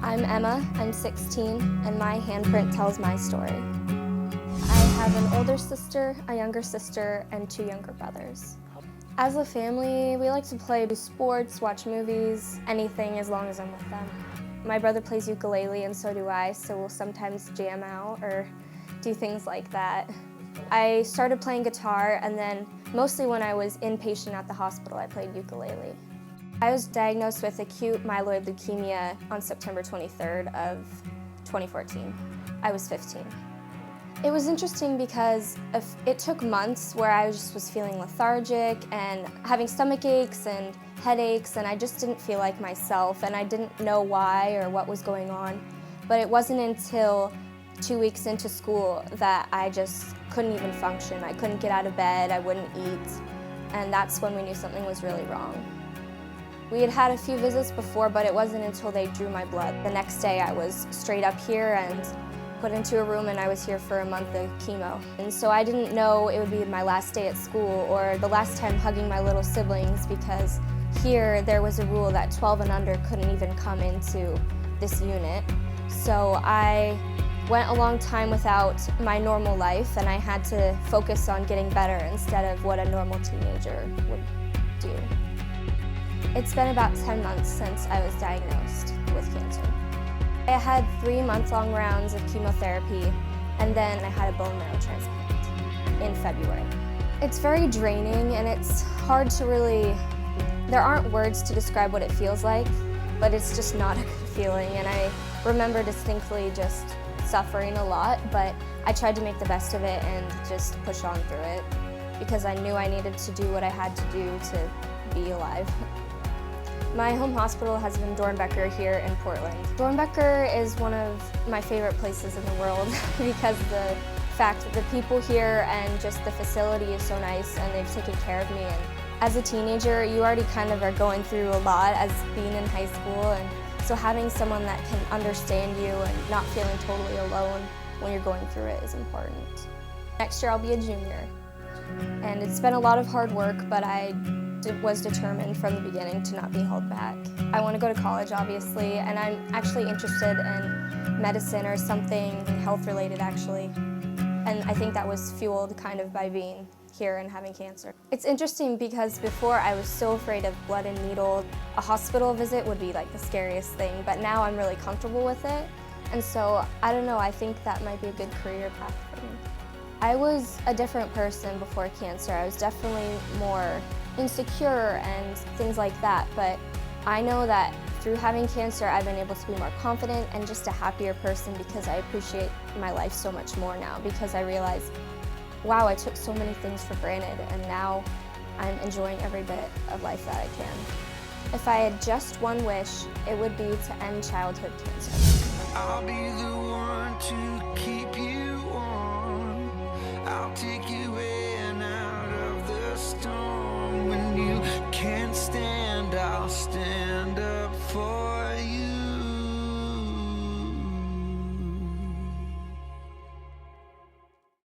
I'm Emma, I'm 16, and my handprint tells my story. I have an older sister, a younger sister, and 2 younger brothers. As a family, we like to play sports, watch movies, anything as long as I'm with them. My brother plays ukulele and so do I, so we'll sometimes jam out or do things like that. I started playing guitar, and then mostly when I was inpatient at the hospital, I played ukulele. I was diagnosed with acute myeloid leukemia on September 23rd of 2014. I was 15. It was interesting because it took months where I just was feeling lethargic and having stomach aches and headaches, and I just didn't feel like myself, and I didn't know why or what was going on. But it wasn't until 2 weeks into school that I just couldn't even function. I couldn't get out of bed, I wouldn't eat, and that's when we knew something was really wrong. We had had a few visits before, but it wasn't until they drew my blood. The next day I was straight up here and put into a room, and I was here for a month of chemo. And so I didn't know it would be my last day at school or the last time hugging my little siblings, because here there was a rule that 12 and under couldn't even come into this unit. So I went a long time without my normal life, and I had to focus on getting better instead of what a normal teenager would do. It's been about 10 months since I was diagnosed with cancer. I had 3 month-long rounds of chemotherapy, and then I had a bone marrow transplant in February. It's very draining, and it's hard to there aren't words to describe what it feels like, but it's just not a good feeling, and I remember distinctly just suffering a lot, but I tried to make the best of it and just push on through it because I knew I needed to do what I had to do to be alive. My home hospital has been Doernbecher here in Portland. Doernbecher is one of my favorite places in the world because the fact that the people here and just the facility is so nice, and they've taken care of me. And as a teenager, you already kind of are going through a lot as being in high school, and so having someone that can understand you and not feeling totally alone when you're going through it is important. Next year I'll be a junior, and it's been a lot of hard work, but I was determined from the beginning to not be held back. I want to go to college, obviously, and I'm actually interested in medicine or something health-related, actually. And I think that was fueled kind of by being here and having cancer. It's interesting because before I was so afraid of blood and needle. A hospital visit would be like the scariest thing, but now I'm really comfortable with it. And so, I don't know, I think that might be a good career path for me. I was a different person before cancer. I was definitely more insecure and things like that, but I know that through having cancer I've been able to be more confident and just a happier person because I appreciate my life so much more now, because I realize, wow, I took so many things for granted, and now I'm enjoying every bit of life that I can. If I had just one wish, it would be to end childhood cancer. I'll be the one to keep you warm. I'll take you